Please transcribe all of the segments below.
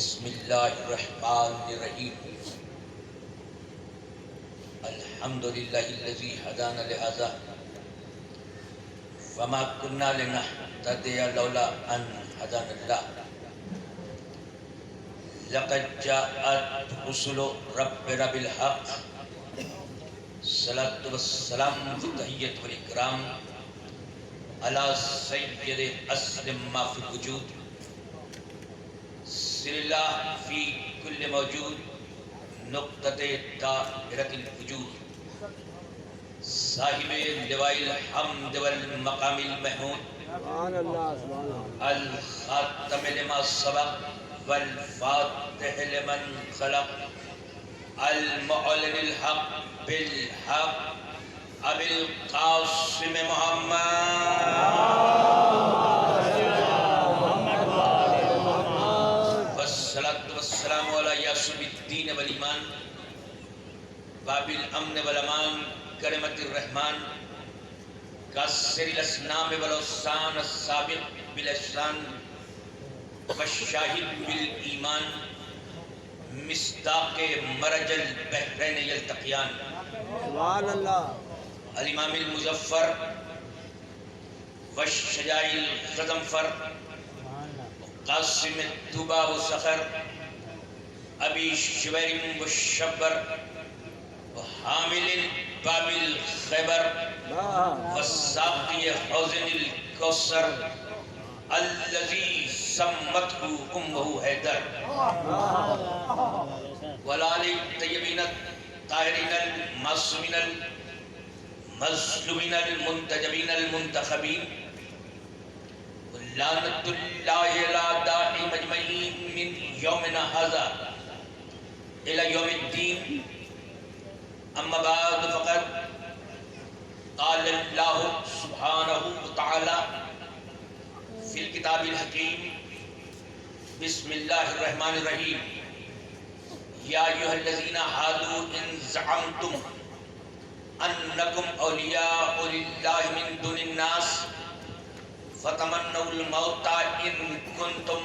بسم اللہ الرحمن الرحیم الحمدللہ الذی ہدانا لہذا وما كنا لنهتدي لولا ان هدانا اللہ لقد جاءت رسل ربنا بالحق صلاۃ والسلام تحیت والاکرام علی سید اسلم ما فی الوجود سر اللہ فی کل موجود نقطۃ دائرۃ الوجود صاحب لواء الحمد والمقام المحمود الخاتم لما سبق والفاتح لمن خلق المعلن الحق بالحق ابی القاسم محمد والسلام علی یاسر الدین والایمان باب الامن والامان کرمت الرحمن کاسر الاسنام والاوسان السابق بالاحسان والشاہد بالایمان مصداق مرج البحرین یلتقیان سبحان اللہ الامام المظفر والشجاع الغضنفر قاسم الطوبہ والصخر ابی شبیر والشبر وحامل باب الخیبر والساقی حوض الکوثر الذی سمته امہ حیدر والآل الطیبین الطاہرین المعصومین المظلومین المنتجبین المنتخبین لعنت اللہ علی داعی مجمعین من یومنا ھذا الی یوم الدین اما بعد فقد قال اللہ سبحانہ وتعالی فی الکتاب الحکیم بسم اللہ الرحمن الرحیم یا ایھا الذین ھادوا ان زعمتم انکم اولیاء للہ من دون الناس فتمنوا الموت ان کنتم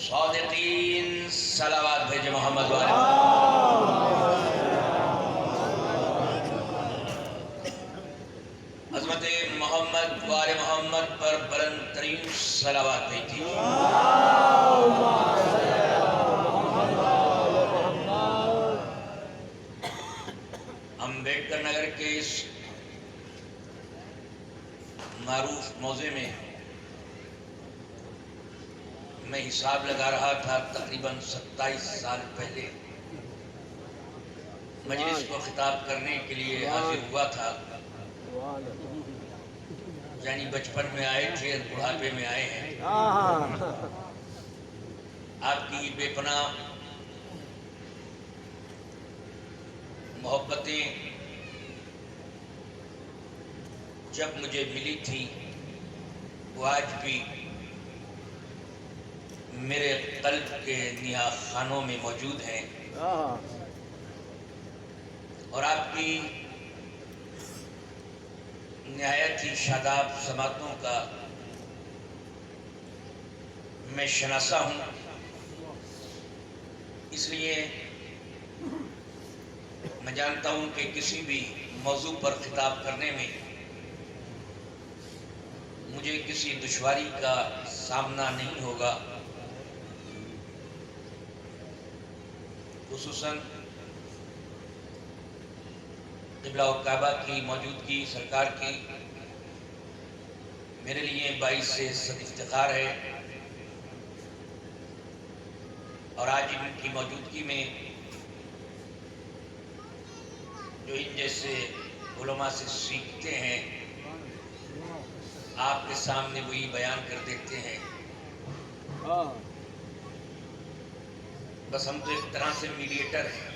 صادقین صلوات بھیجے محمد والے عظمت محمد وال محمد پر بلند ترین صلوات بھیجی امبیڈکر نگر کے اس معروف موضع میں حساب لگا رہا تھا تقریباً 27 سال پہلے مجلس کو خطاب کرنے کے لیے حاضر ہوا تھا، یعنی بچپن میں آئے تھے اور بڑھاپے میں آئے ہیں۔ آپ کی بے پناہ محبتیں جب مجھے ملی تھی وہ آج بھی میرے قلب کے نیا خانوں میں موجود ہیں، اور آپ کی نہایت ہی شاداب سماعتوں کا میں شناسہ ہوں۔ اس لیے میں جانتا ہوں کہ کسی بھی موضوع پر خطاب کرنے میں مجھے کسی دشواری کا سامنا نہیں ہوگا، خصوصاً قبلہ و کعبہ کی موجودگی سرکار کی میرے لیے باعث صد افتخار ہے، اور آج ان کی موجودگی میں جو ان جیسے علماء سے سیکھتے ہیں آپ کے سامنے وہی بیان کر دیتے ہیں۔ بس ہم تو ایک طرح سے میڈیٹر ہیں۔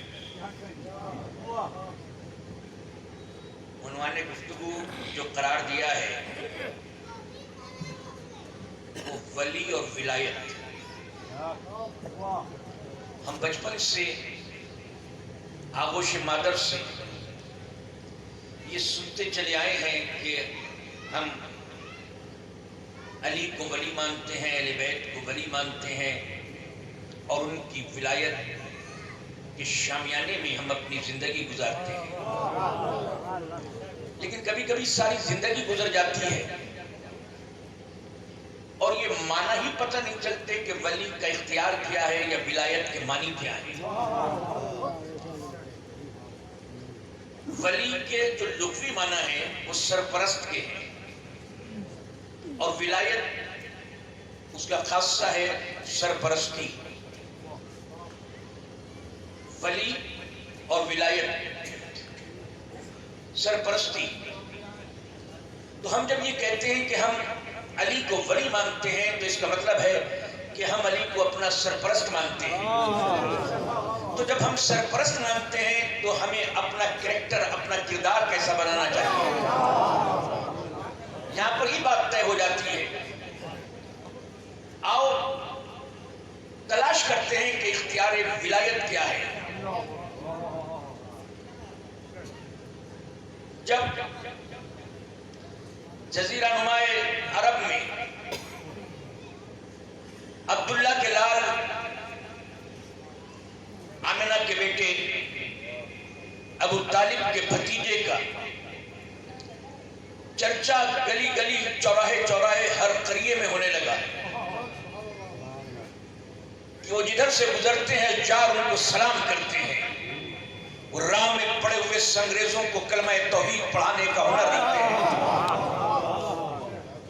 عنوان گفتگو جو قرار دیا ہے وہ ولی اور ولایت۔ ہم بچپن سے آغوش مادر سے یہ سنتے چلے آئے ہیں کہ ہم علی کو ولی مانتے ہیں، اہل بیت کو ولی مانتے ہیں، اور ان کی ولایت کے شامیانے میں ہم اپنی زندگی گزارتے ہیں، لیکن کبھی کبھی ساری زندگی گزر جاتی ہے اور یہ معنی ہی پتہ نہیں چلتے کہ ولی کا اختیار کیا ہے یا ولایت کے معنی کیا ہے۔ ولی کے جو لغوی معنی ہیں وہ سرپرست کے ہیں، اور ولایت اس کا خاصہ ہے سرپرستی۔ ولی اور ولایت، سرپرستی۔ تو ہم جب یہ کہتے ہیں کہ ہم علی کو ولی مانتے ہیں تو اس کا مطلب ہے کہ ہم علی کو اپنا سرپرست مانتے ہیں۔ تو جب ہم سرپرست مانتے ہیں تو ہمیں اپنا کریکٹر، اپنا کردار کیسا بنانا چاہیے، یہاں پر یہ بات طے ہو جاتی ہے۔ آؤ تلاش کرتے ہیں کہ اختیار ولایت کیا ہے۔ جب جزیرہ نما عرب میں عبداللہ کے لال آمنہ کے بیٹے ابو طالب کے بھتیجے کا چرچا گلی گلی، چوراہے چوراہے، ہر قریے میں ہونے لگا کہ وہ جدھر سے گزرتے ہیں جار ان کو سلام کرتے ہیں، وہ راہ میں پڑے ہوئے سنگریزوں کو کلمہ توحید پڑھانے کا ہنر رکھتے ہیں،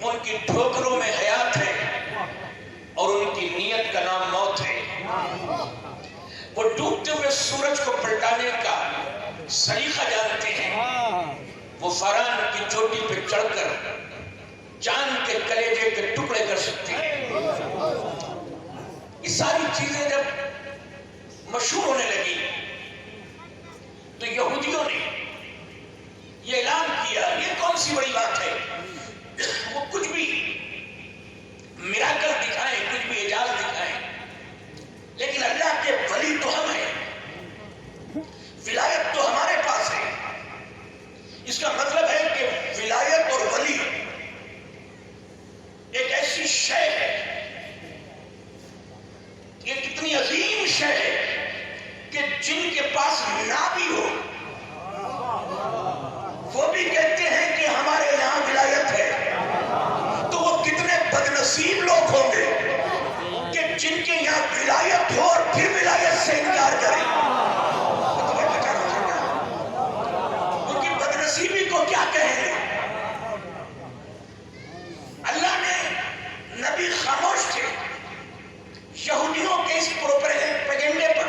ان کی ٹھوکروں میں حیات ہے اور ان کی نیت کا نام موت ہے۔ وہ ڈوبتے ہوئے سورج کو پلٹانے کا سلیقہ جانتے ہیں، وہ فاران کی چوٹی پہ چڑھ کر چاند کے کلیجے کے ٹکڑے کر سکتے ہیں۔ یہ ساری چیزیں جب مشہور ہونے لگی تو یہودیوں نے یہ اعلان کیا، یہ کون سی بڑی بات ہے، وہ کچھ بھی میراکل دکھائیں، کچھ بھی اعجاز دکھائیں، لیکن اللہ کے ولی تو ہم ہیں، ولایت تو ہمارے پاس ہے۔ اس کا مطلب ہے کہ ولایت اور ولی ایک ایسی شے ہے، یہ کتنی عظیم شے ہے کہ جن کے پاس نہ بھی ہو وہ بھی کہتے ہیں کہ ہمارے یہاں ولایت ہے۔ تو وہ کتنے بدنصیب لوگ ہوں گے کہ جن کے یہاں ولایت ہو اور پھر ولایت سے انکار کریں۔ ان کی بدنصیبی کو کیا کہیں گے؟ اللہ نے نبی خاموش تھے یہودیوں کے اس پروپیگنڈے پر،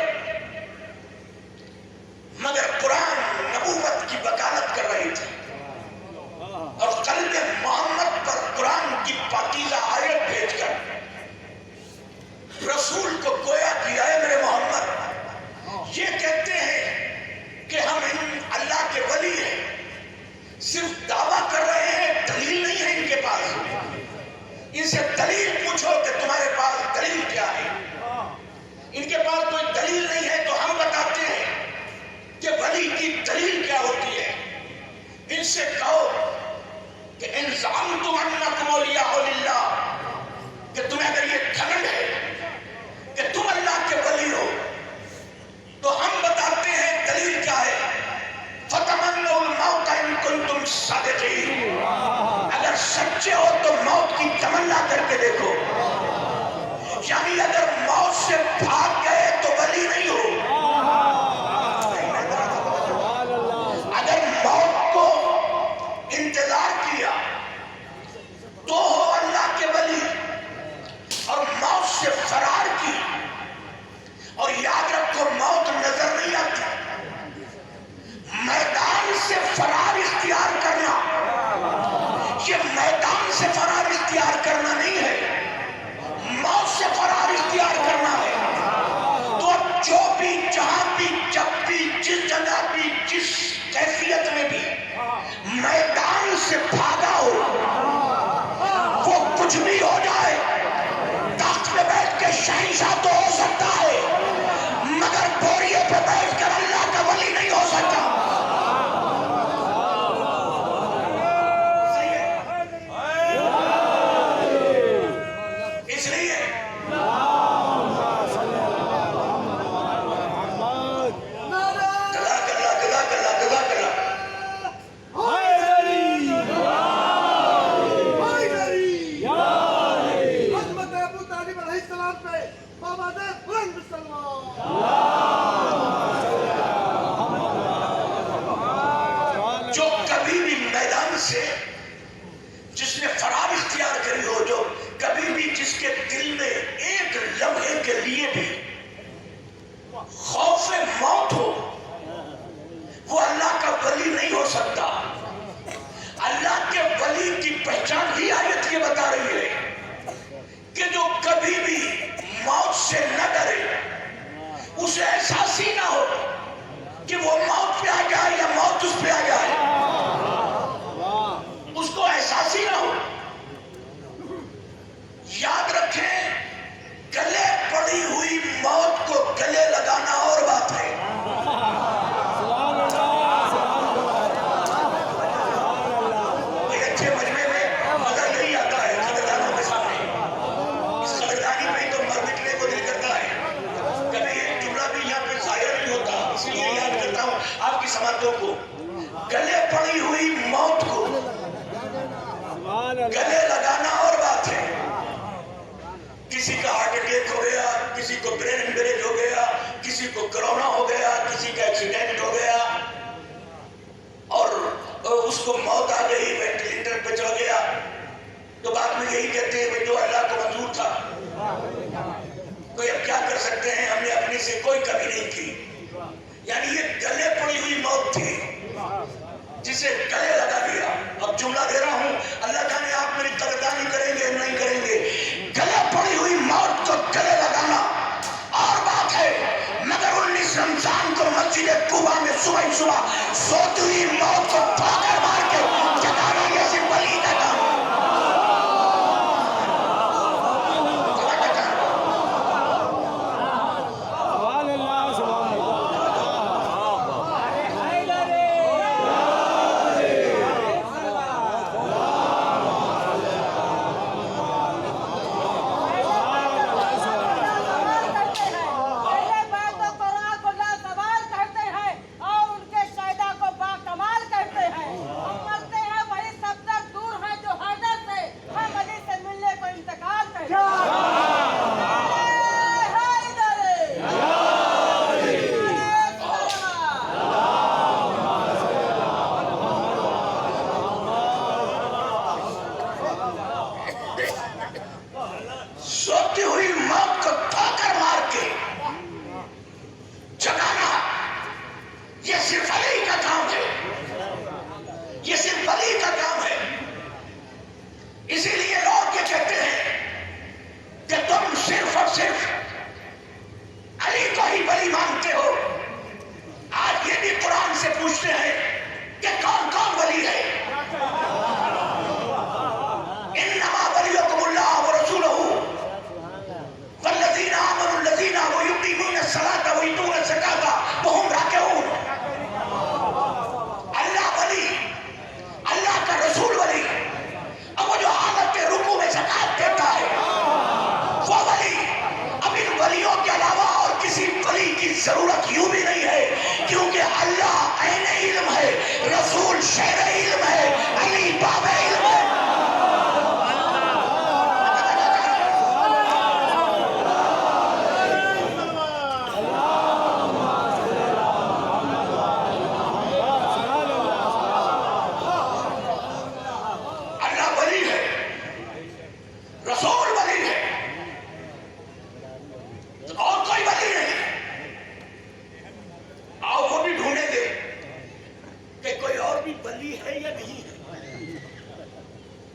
مگر قرآن نبوت کی وکالت کر رہی تھی اور قلب محمد پر قرآن کی پاکیزہ آیت بھیج کر رسول کو گویا کیا ہے، میرے محمد یہ کہتے ہیں کہ ہم اللہ کے ولی ہیں، صرف دعویٰ کر رہے ہیں، دلیل نہیں ہے ان کے پاس۔ ان سے دلیل پوچھو کہ تمہارے پاس دلیل کیا ہے، ان کے پاس کوئی دلیل نہیں ہے تو ہم بتاتے ہیں کہ ولی کی دلیل کیا ہوتی ہے۔ ان سے کہو کہ ان زعمتم انکم اولیاء للہ، کہ تمہیں اگر یہ گھمنڈ ہے کہ تم اللہ کے ولی ہو تو ہم بتاتے ہیں دلیل کیا ہے۔ فتمنوا الموت ان کنتم صادقین، اگر سچے ہو تو موت کی تمنا کر کے دیکھو، یعنی اگر موت سے بھاگ گئے تو ولی نہیں ہو، اگر موت کو انتظار کیا تو ہو اللہ کے ولی، اور موت سے فرار کی، اور یاد رکھو موت نظر نہیں آتی، میدان سے فرار اختیار کرنا، یہ میدان سے فرار اختیار کرنا نہیں ہے، موت سے فرار اختیار کرنا ہے۔ تو جو بھی، جہاں بھی، جب بھی، جس جگہ بھی، جس کیفیت میں بھی میدان سے بھاگا ہو، وہ کچھ بھی ہو جائے، تخت پہ بیٹھ کے شہنشاہ تو ہو سکتا ہے مگر بوریے پہ بیٹھ کر اللہ کا ولی نہیں ہو سکتا۔ اس لیے مقام پہ بابا دے بلند سلام. جو کبھی بھی میدان سے جس نے فرار اختیار کری ہو, جو کبھی بھی جس کے دل میں ایک لمحے کے لیے بھی خوف موت ہو, وہ اللہ کا ولی نہیں ہو سکتا. اللہ کے ولی کی پہچان بھی آیت یہ بتا رہی ہے کہ جو کبھی بھی موت سے نہ ڈرے, اسے احساس ہی نہ ہو کہ وہ موت پہ آ جائے یا موت اس پہ آ جائے, اس کو احساس ہی نہ ہو. یاد رکھیں, گلے پڑی ہوئی موت کو گلے لگانا اور بات ہے. بھئی اچھے مجمع میں مزہ نہیں آتا ہے قدردانوں کے سامنے. اس قدردانی میں تو مر مٹنے کو دل کرتا ہے. کبھی ایک جملہ بھی یہاں پہ ضائع نہیں ہوتا, اس لیے یاد کرتا ہوں آپ کی سماعتوں کو. گلے پڑی ہوئی موت کو گلے لگانا اور بات ہے. کسی کا ہارٹ اٹیک ہو گیا, کسی کو برین ہیمریج ہو گیا, کسی کو کرونا ہو گیا, کسی کا ایکسیڈنٹ ہو گیا اور اس کو موت آ گئی, وینٹیلیٹر پہ چڑھ گیا, تو بعد میں یہی کہتے ہیں جو اللہ کو منظور تھا. کوئی اب کیا کر سکتے ہیں, ہم نے اپنے سے کوئی کمی نہیں کی. یعنی یہ گلے پڑی ہوئی موت تھی جسے گلے لگا دیا. اب جملہ دے رہا ہوں, اللہ جانے آپ میری قدردانی کریں گے نہیں کریں گے. گلے پڑی ہوئی موت کو گلے لگانا اور بات ہے, مگر 19 رمضان کو مسجد کوبہ میں صبح صبح سوتی ہوئی موت کو ٹھوکر مار کے جگانا یہ صرف ولی کا کام ہے. سوتی ہوئی موت کو ٹھوکر مار کے جگانا یہ صرف علی کا کام ہے, یہ صرف علی کا کام ہے. اسی لیے لوگ یہ کہتے ہیں کہ تم صرف اور صرف علی کو ہی ولی مانتے ہو. آج یہ بھی قرآن سے پوچھتے ہیں کہ کون کون ولی ہے. انما ولیکم اللہ ورسولہ والذین آمنوا الذین یقیمون الصلاۃ ویؤتون الزکاۃ وہم راکعون. اللہ ولی, اللہ کا رسول ولی, اب وہ جو حالت رکوع میں زکات دیتا ہے وہ ولی. اب ان ولیوں کے علاوہ اور کسی ولی کی ضرورت یوں بھی نہیں ہے, کیونکہ اللہ عین علم ہے, رسول شہر علم ہے, علی باب علم ہے.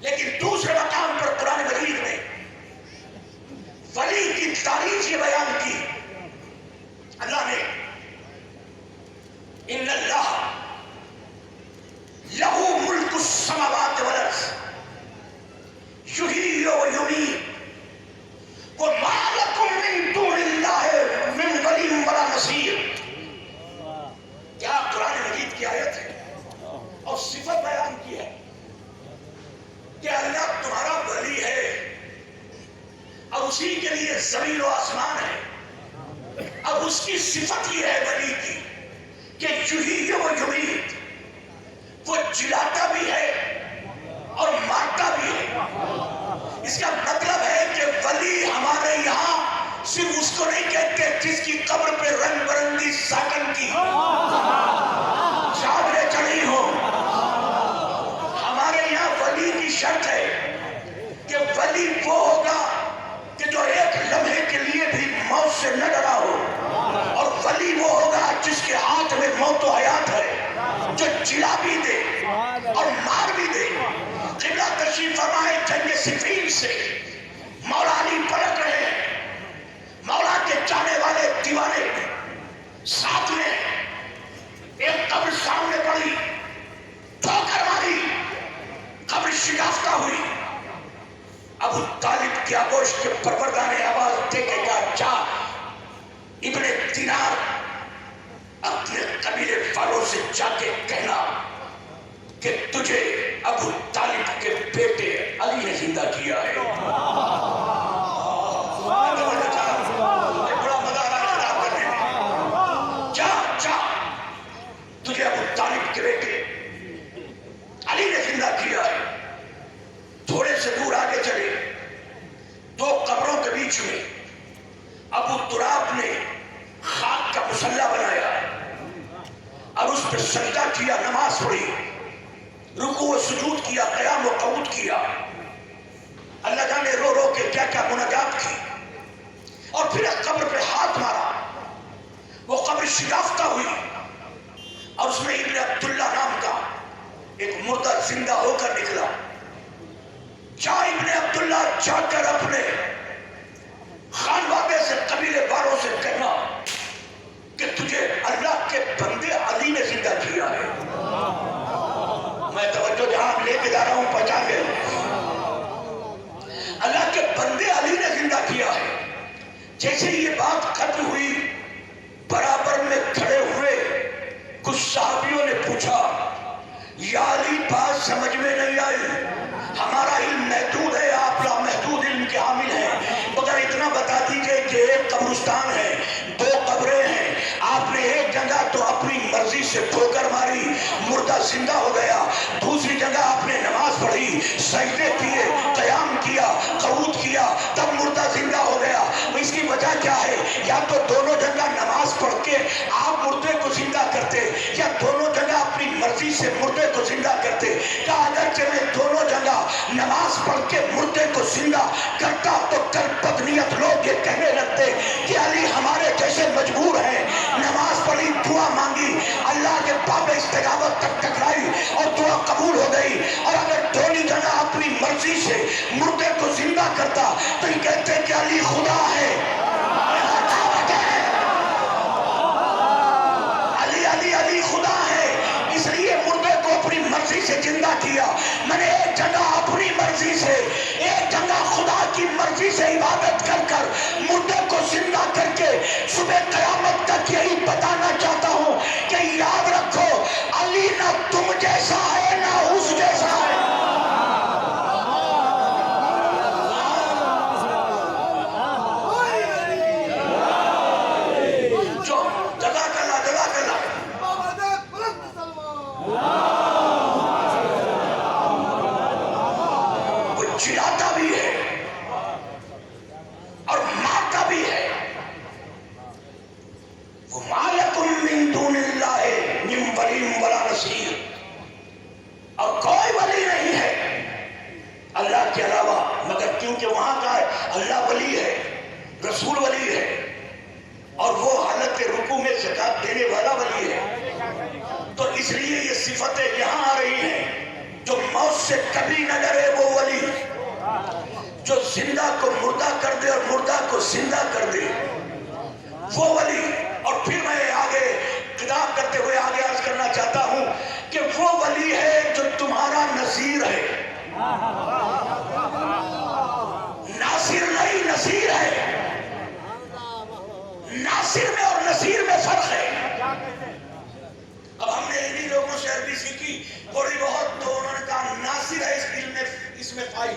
لیکن دوسرے مقام پر قرآن مجید میں ولی کی تعریف یہ بیان کی. اللہ نے ان اللہ لہو ملک السماوات والارض یحیی و یمیت وما لکم من دون اللہ من ولی ولا نصیر. کیا قرآن مجید کی آیت ہے اور صفت بیان کی ہے کہ اللہ تمہارا ولی ہے اور اسی کے لیے زمین و آسمان ہے. اب اس کی صفت یہ ہے ولی کی کہ یحیی و یمیت, وہ جلاتا بھی ہے اور مارتا بھی ہے. اس کا مطلب ہے کہ ولی ہمارے یہاں قبر پہ رنگ برنگی ساکن کی چادریں چڑھی ہوں. ہمارے یہاں ولی کی شرط ہے کہ ولی وہ ہوگا کہ جو ایک لمحے کے لیے بھی موت سے نہ ڈرا ہو, اور ولی وہ ہوگا جس کے ہاتھ میں موت و حیات ہے, جو جلا بھی دے اور مار بھی دے. قبلہ تشریف فرمائے جنگ صفین سے مولا علی پلٹ رہے ہیں, مولا کے چاہنے والے دیوانے ساتھ میں, ایک قبر سامنے پڑی, ٹھوکر ماری, قبر شکافتہ ہوئی. ابو طالب کی آغوش کے پروردہ نے آواز دے کے کہا, جا ابن دینار اپنے قبیلے والوں سے جا کے کہنا کہ تجھے ابو طالب کے بیٹے علی نے زندہ کیا ہے. بڑا مزہ آ رہا ہے خطاب کرنے میں. جا جا تجھے ابو طالب کے بیٹے علی نے زندہ کیا ہے. تھوڑے سے دور آگے چلے, دو قبروں کے بیچ میں ابو تراب نے خاک کا مصلی بنایا اور اس پہ سجدہ کیا, نماز پڑھی, رکوع و سجود کیا, قیام و قعود کیا. اللہ جانے رو رو کے کیا کیا مناجات کی, اور پھر ایک قبر پہ ہاتھ مارا. وہ قبر شکافتہ ہوئی اور اس میں ابن عبداللہ نام کا ایک مردہ زندہ ہو کر نکلا. جا ابن عبداللہ جا کر اپنے خانوادے سے, قبیلے والوں سے کہنا کہ تجھے اللہ کے بندے علی نے زندہ کیا ہے. میں توجہ جہاں لے کے جا رہا ہوں پہنچا گئے. اللہ کے بندے علی نے زندہ کیا ہے. جیسے یہ بات ختم ہوئی, برابر میں کھڑے ہوئے کچھ صحابیوں نے پوچھا, یا علی بات سمجھ میں نہیں آئی, ہمارا علم محدود ہے, آپ لامحدود علم کے حامل ہیں, مگر اتنا بتا دیجئے کہ ایک قبرستان ہے, دو قبریں ہیں, آپ نے ایک جگہ تو اپنی مرضی سے ٹھوکر ماری, مردہ زندہ ہو گیا, دوسری جگہ آپ نے نماز پڑھی, سجدے کیے, قیام کیا, قعود کیا, تب مردہ زندہ ہو گیا. اس کی وجہ کیا ہے؟ یا تو دونوں جگہ نماز پڑھ کے آپ مردے کو زندہ کرتے, یا دونوں جگہ اپنی مرضی سے مردے کو زندہ کرتے. کہا اگرچہ میں دونوں جگہ نماز پڑھ کے مردے کو زندہ کرتا تو کل بدنیت لوگ یہ کہنے لگتے کہ علی ہمارے جیسے مجبور ہیں. نماز پڑھی, دعا مانگی, اللہ کے باب استجابت تک ٹکرائی اور دعا قبول ہو گئی. اور اگر دونوں جگہ اپنی مرضی سے مردے کو زندہ کرتا تو یہ کہتے کہ علی خدا ہے. علی علی علی خدا ہے, اس لیے مردے کو اپنی مرضی سے زندہ کیا. میں نے ایک جگہ اپنی مرضی سے, ایک جگہ خدا کی مرضی سے عبادت کر کر مردے کو زندہ کر کے صبح قیامت تک یہی بتانا چاہتا ہوں کہ یاد رکھو, علی نہ تم جیسا ہے نہ اس جیسا ہے. جو جگہ کرنا جگہ کرنا وہ چڑھاتا بھی ہے اور مارتا بھی ہے. وہ مالکم من دون اللہ من ولی ولا نصیر, اور کوئی ولی نہیں ہے اللہ کے علاوہ, مگر کیونکہ وہاں کا ہے اللہ ولی ہے, رسول ولی ہے, اور وہ حالت رکوع میں زکات دینے والا ولی ہے. تو اس لیے یہ صفتیں یہاں آ رہی ہیں. جو موت سے کبھی نہ ڈرے وہ ولی, جو زندہ کو مردہ کر دے اور مردہ کو زندہ کر دے وہ ولی. اور پھر میں آگے خطاب کرتے ہوئے آگے عرض کرنا چاہتا ہوں کہ وہ ولی ہے جو تمہارا نصیر ہے, ناصر نہیں نصیر ہے. ناصر میں اور نصیر میں فرق ہے. اب ہم نے انہی لوگوں سے عربی سیکھی تھوڑی بہت, تو انہوں نے کہا ناصر ہے اس علم میں, اس میں فائل,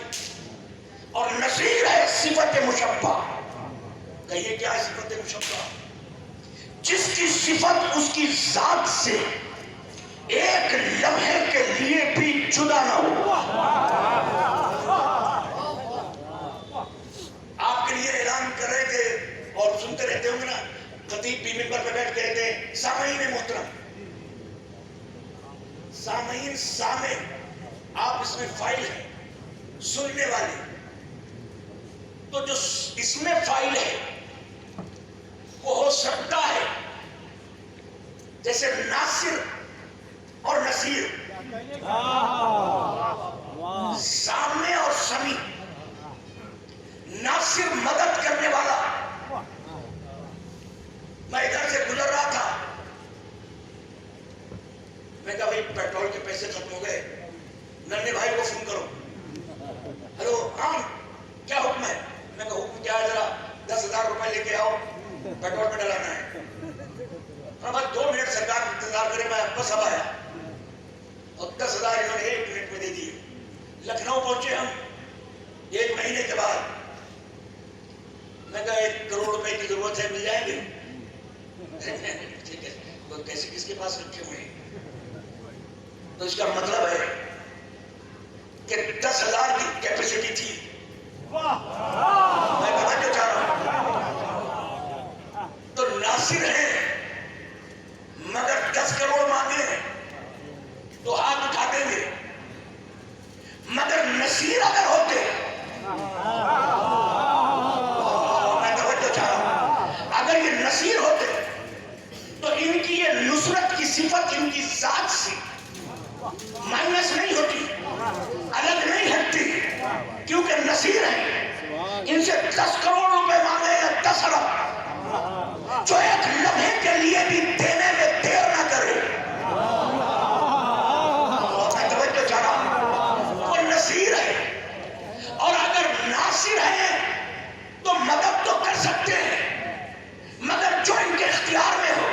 اور نصیر ہے صفت مشبہ. کہیے کیا ہے صفت مشبہ؟ جس کی صفت اس کی ذات سے ایک لمحے کے لیے بھی جدا نہ ہو. آپ کے لیے اعلان کر رہے تھے اور سنتے رہتے ہوں گے نا, خطیب بھی منبر پہ بیٹھ کہتے ہیں سامعین محترم، سامعین سامع، آپ اس میں فاعل ہیں، سننے والے، تو جو اس میں فاعل ہے وہ ہو سکتا ہے جیسے ناصر اور نصیر، سامنے اور سمیع، ناصر مدد کرنے والا۔ میں ادھر سے گزر رہا تھا، میں کہا بھائی پیٹرول کے پیسے ختم ہو گئے، ننے بھائی کو فون کرو۔ ہلو ہاں کیا حکم ہے؟ میں کہا حکم کیا ہے، ذرا 10,000 روپے لے کے آؤ، پیٹرول میں ڈلانا ہے۔ ہاں بس 2 منٹ سرکار انتظار کرے، میں بس اب آیا، اور 10,000 انہوں نے 1 منٹ میں دے دیے۔ لکھنؤ پہنچے ہم 1 مہینے کے بعد، میں کہا 1 کروڑ روپے کی ضرورت ہے، مل جائیں گے؟ ٹھیک ہے، وہ کیسے کس کے پاس رکھے ہوئے ہیں؟ تو اس کا مطلب ہے کہ 10,000 کی کیپیسٹی تھی۔ میں توجہ چاہ رہا ہوں، تو ناصر ہیں مگر 10 کروڑ مانگے ہیں تو ہاتھ اٹھا دیں گے، مگر نصیر اگر ہوتے، میں توجہ چاہ رہا ہوں، اگر یہ نصیر ہوتے تو ان کی یہ نصرت کی صفت ان کی ذات سے مائنس نہیں ہوتی، الگ نہیں ہٹتی، کیونکہ نصیر ہیں۔ ان سے 10 کروڑ روپے مانگے یا 10 ارب، جو 1 لمحے کے لیے بھی دینے میں دیر نہ کرے۔ میں توجہ چاہ رہا ہوں، وہ نصیر ہے، اور اگر ناصر ہے تو مدد تو کر سکتے ہیں مگر جو ان کے اختیار میں ہو،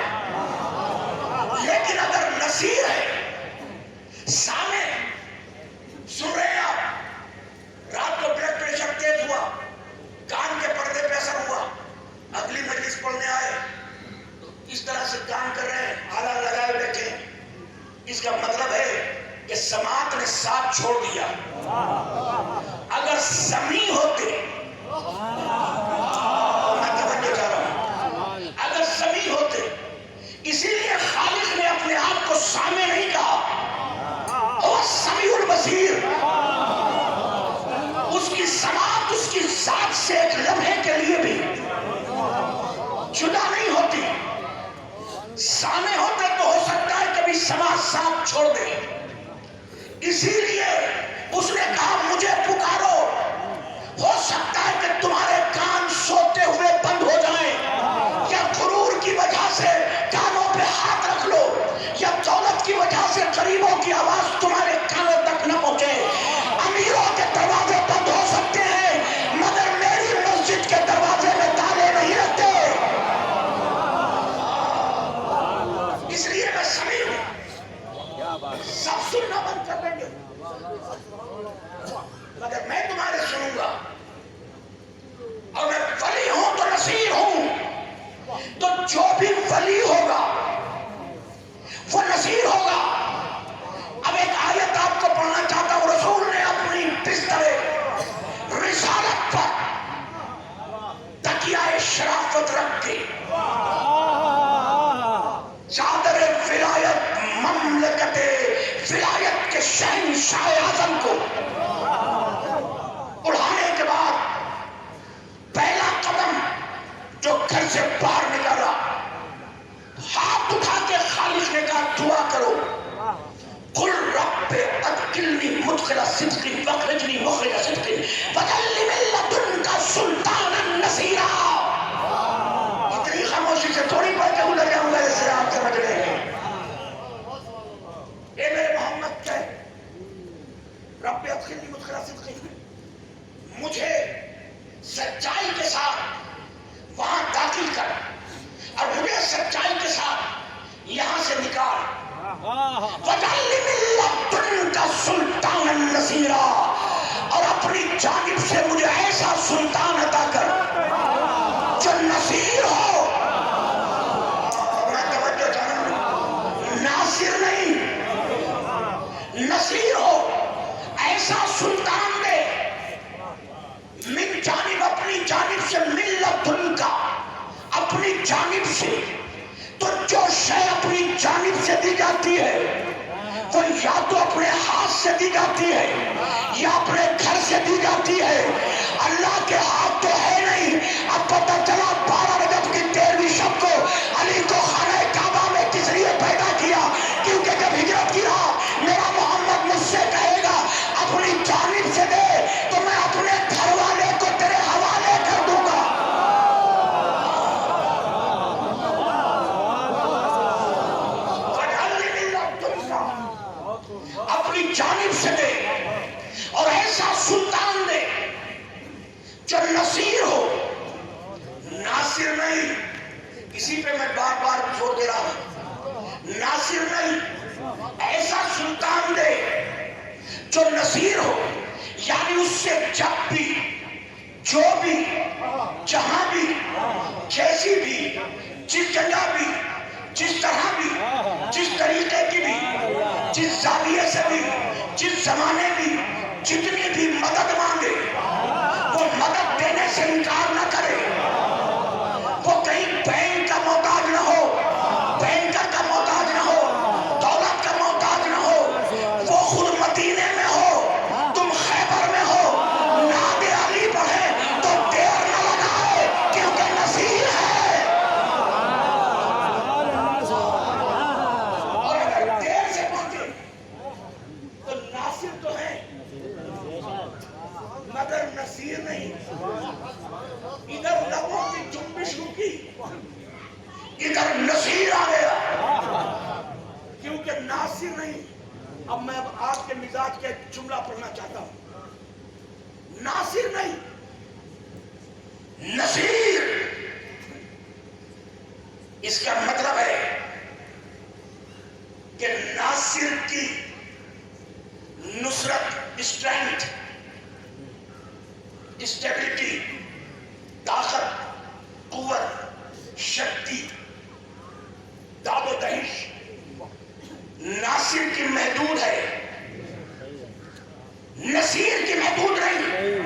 لیکن اگر نصیر ہے، سامع، سن رہے ہیں آپ، رات کو بلڈ پریشر تیز ہوا، کان کے پردے پہ اثر ہوا، اگلی مجلس پڑھنے آئے تو اس طرح سے کام کر رہے ہیں، آلہ لگائے بیٹھے ہیں، اس کا مطلب ہے کہ سماعت نے ساتھ چھوڑ دیا۔ اگر سمیع ہوتے، میں توجہ چاہ رہا ہوں، اگر سمیع ہوتے، اسی لیے خالق نے اپنے آپ کو سامع نہیں کہا، وہ سمیع البصیر، اس کی سماعت اس کی ذات سے 1 لمحے کے لیے بھی جدا نہیں ہوتی۔ سامع ہوتے تو ہو سکتا ہے کبھی سماعت ساتھ چھوڑ دے، اسی لیے اس نے کہا مجھے پکارو، ہو سکتا ہے کہ تمہارے کان سوتے ہوئے بند ہو جائیں، یا غرور کی وجہ سے کانوں پہ ہاتھ رکھ لو، یا دولت کی وجہ سے غریبوں کی آواز تمہارے کانوں تک نہ پہنچے۔ امیروں کے دروازے بند ہو سکتے ہیں مگر میری مسجد کے دروازے میں تالے نہیں رہتے، اس لیے میں سمیع ہوں۔ سب سننا بند کر دیں گے مگر میں تمہارے سنوں گا، اور میں ولی ہوں تو نصیر ہوں، تو جو بھی ولی ہوگا وہ نصیر ہوگا۔ اب ایک آیت آپ کو پڑھنا چاہتا ہوں، رسول نے اپنی بستر رسالت پر تکیہ شرافت رکھ کے چادر ولایت، مملکت ولایت کے شہنشاہ اعظم کو اڑانے کے بعد پہلا قدم جو گھر سے باہر نکلا، ہاتھ اٹھا کے خالق نے کہا دعا کرو، قل رب ادخلنی مدخل صدق واخرجنی مخرج صدق واجعل لي من لدنك سلطانا نصيرا۔ اتنی خاموشی سے تھوڑی پڑھ کے ادھر جاؤں گا جیسے آپ سمجھ رہے ہیں۔ اے میرے محمد کہ رب ادخلنی مدخل صدق، مجھے سچائی کے ساتھ وہاں داخل کر، اور مجھے سچائی کے ساتھ یہاں سے نکال، وَجَعَلْ مِن لَّدُنْكَ سُلْطَانًا نَصِيرًا، اور اپنی جانب سے مجھے ایسا سلطان عطا کر جو نصیر ہو۔ میں توجہ چاہتا ہوں، ناصر نہیں، نصیر ہو، ایسا سلطان دے من جانب، اپنی جانب سے، من لدنک، اپنی جانب سے، تو جو شے اپنی جانب سے دی جاتی ہے وہ یا تو اپنے ہاتھ سے دی جاتی ہے یا اپنے گھر سے دی جاتی ہے. اللہ کے ہاتھ تو ہے نہیں. اب پتہ چلا 12 رجب کی 13ویں شب کو علی کو خانہ کعبہ میں کس لیے پیدا کیا؟ کیونکہ جب ہجرت کی راہ میرا محمد مجھ سے کہے گا اپنی جانب سے دے تو میں اپنے گھر والے کو تیرے حوالے کر دوں گا. اپنی جانب سے دے اور ایسا سلطان دے جو نصیر ہو، ناصر نہیں. اسی پہ میں بار بار زور دے رہا ہوں، ناصر نہیں، ایسا سلطان دے جو نصیر ہو، یعنی اس سے جب بھی، جو بھی، جہاں بھی، جیسی بھی، جس جگہ بھی، جس طرح بھی، جس طریقے کی بھی، جس زاویے سے بھی، جس زمانے بھی، جتنی بھی مدد مانگے وہ مدد دینے سے انکار نہ کرے. وہ کہیں بینک کا محتاج نہ ہو، بینکر کا محتاج نہ ہو، دولت کا محتاج نہ ہو. وہ خود مدینے میں ہو، تم خیبر میں ہو، ناد علی پڑھے تو دیر نہ لگائے کیونکہ نصیر ہے. اور اگر دیر سے پہنچے تو ناصر تو ہے مگر نصیر نہیں. ادھر لبوں کی جنبش رکی، ادھر نصیر آ گیا کیونکہ ناصر نہیں. اب میں آپ کے مزاج کے جملہ پڑھنا چاہتا ہوں. ناصر نہیں، نصیر. اس کا مطلب ہے کہ ناصر کی نصرت، اسٹرینتھ، اسٹیبلٹی، طاقت، قوت، شکتی، داد و دہش ناصر کی محدود ہے، نصیر کی محدود نہیں.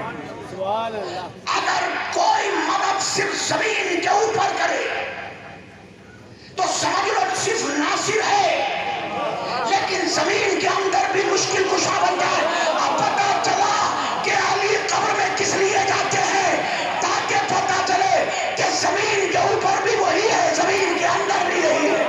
اگر کوئی مدد صرف زمین کے اوپر کرے تو سمجھ لو صرف ناصر ہے، لیکن زمین کے اندر بھی مشکل کشا بن جائے. اب پتہ چلا کہ علی قبر میں کس لیے جاتے ہیں؟ تاکہ پتہ چلے کہ زمین کے اوپر بھی وہی ہے، زمین کے اندر بھی یہی ہے.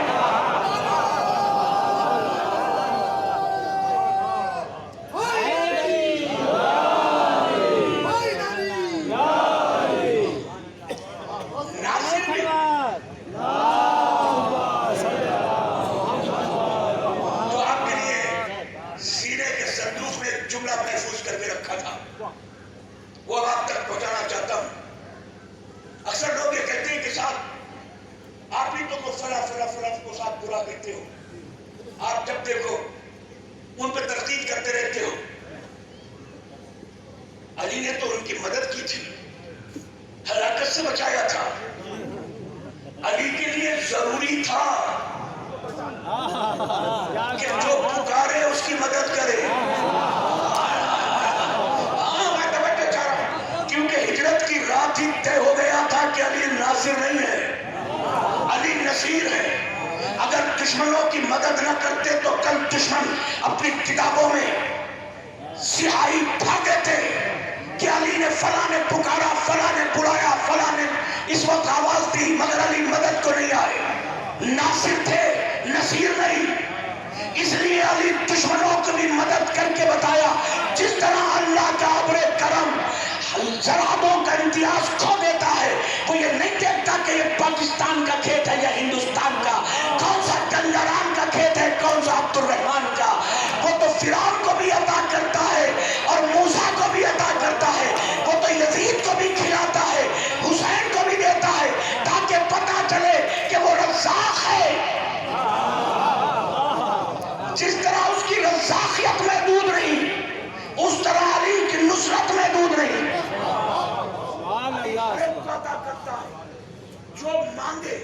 آپ جب دیکھو ان پہ تنقید کرتے رہتے ہو. علی نے تو ان کی مدد کی تھی، ہلاکت سے بچایا تھا. علی کے لیے ضروری تھا کہ جو پکارے اس کی مدد کرے. میں توجہ چاہ رہا ہوں کیونکہ ہجرت کی رات ہی طے ہو گیا تھا کہ علی ناصر نہیں ہے، علی نصیر ہے. اگر دشمنوں کی مدد نہ کرتے تو کل دشمن اپنی کتابوں میں سیاہی بھر دیتے کہ علی نے فلاں نے پکارا، فلاں نے بلایا، فلاں نے اس وقت آواز دی مگر علی مدد کو نہیں آئے. ناصر تھے، نصیر نہیں. اس لیے علی دشمنوں کو بھی مدد کر کے بتایا جس طرح اللہ کا ابر کرم زراعتوں کا امتیاز کھو دیتا ہے. وہ یہ نہیں دیکھتا کہ یہ پاکستان کا کھیت ہے یا ہندوستان کا، کون سا گنجران کا کھیت ہے، کون سا عبد الرحمان کا. وہ تو فرعون کو بھی عطا کرتا ہے اور موسیٰ کو بھی عطا کرتا ہے. وہ تو یزید کو بھی کھلاتا ہے، حسین کو بھی دیتا ہے، تاکہ پتہ چلے کہ وہ رزاق ہے. جس طرح اس کی رزاقیت محدود نہیں، اس طرح علی کی نصرت محدود نہیں. کرتا ہے جو مانگے.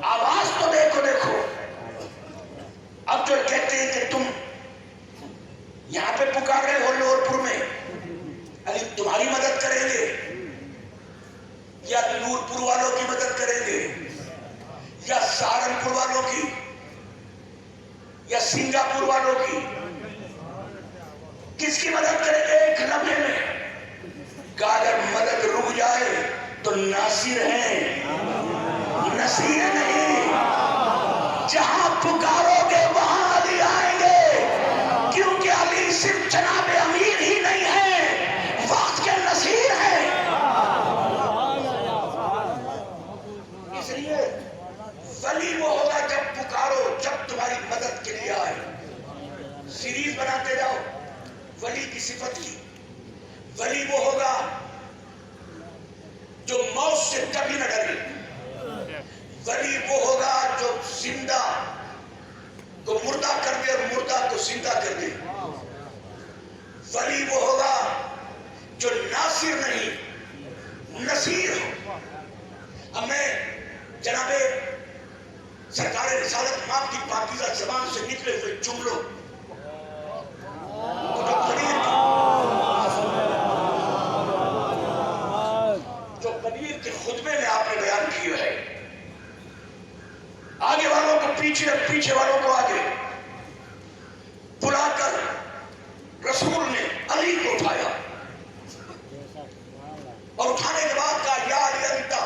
آواز تو دیکھو. اب جو کہتے ہیں کہ تم یہاں پہ پکار رہے ہو لور پور میں، علی تمہاری مدد کریں گے. یا نورپور والوں کی مدد کریں گے یا سہارنپور والوں کی یا سنگاپور والوں کی؟ کس کی مدد کریں گے ایک لمحے میں؟ کہ اگر مدد رک جائے تو ناصر ہیں، نصیر نہیں۔ جہاں پکارو گے وہاں علی آئیں گے، کیونکہ علی صرف جناب امیر ہی نہیں ہے، وقت کے نصیر ہیں۔ اس لیے ولی وہ ہوگا جب پکارو، جب تمہاری مدد کے لیے آئے۔ سیریز بناتے جاؤ ولی کی صفت کی۔ ولی وہ ہوگا جو موت سے کبھی نہ ڈرے۔ ولی وہ ہوگا جو زندہ کو مردہ کر دے اور مردہ کو زندہ کر دے۔ ولی وہ ہوگا جو ناصر نہیں نصیر ہو۔ اب میں جناب سرکار رسالت مآب کی پاکیزہ زبان سے نکلے ہوئے جملوں جو قدیر کے خطبے میں آپ نے بیان کیا ہے، آگے والوں کو پیچھے اور پیچھے والوں کو آگے بلا کر رسول نے علی کو اٹھایا اور اٹھانے کے بعد کہا یا علی انتا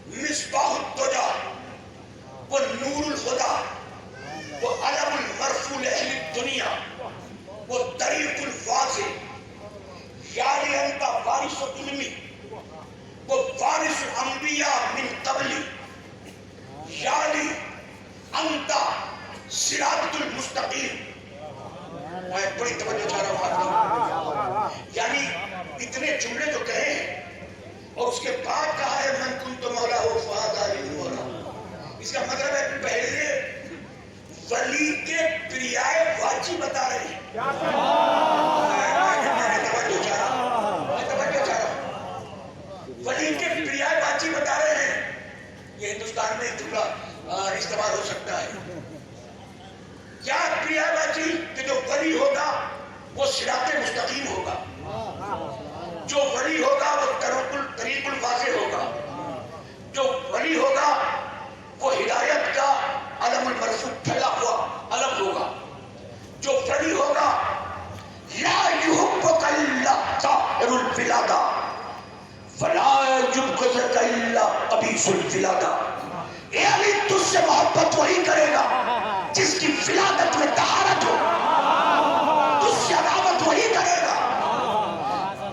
مصباح الدجا وہ نور الہدا وہ علم المرفوع لأہل الدنیا وہ طریق الواضح یا علی انتا وارث علمی وہ وارث انبیاء من قبلی یا علی انتا صراط المستقیم۔ میں بڑی توجہ چاہ رہا ہوں، یعنی اتنے جملے جو کہے ہیں اور اس کے بعد کہا ہے من کنت مولا ہو فہذا علی مولا۔ اس کا مطلب ہے پہلے ولی کے پریائے واجی بتا رہے ہیں۔ میں توجہ چاہ رہا ہوں، ولی کے پریائے واجی بتا رہے ہیں۔ یہ ہندوستان میں جملہ استعمال ہو سکتا ہے۔ کیا پریائے واجی کہ جو ولی ہوگا وہ صراط مستقیم ہوگا، جو ولی ہوگا وہ طریق الواضح ہوگا، جو ولی ہوگا وہ ہدایت کا علم المرفوع پھیلا ہوا علم ہوگا، جو ولی ہوگا لا یحبک الا طاہر الولادہ ولا یبغضک الا خبیث الولادہ۔ اے علی تجھ سے محبت وہی کرے گا جس کی ولادت میں طہارت ہو، تجھ سے عداوت وہی کرے گا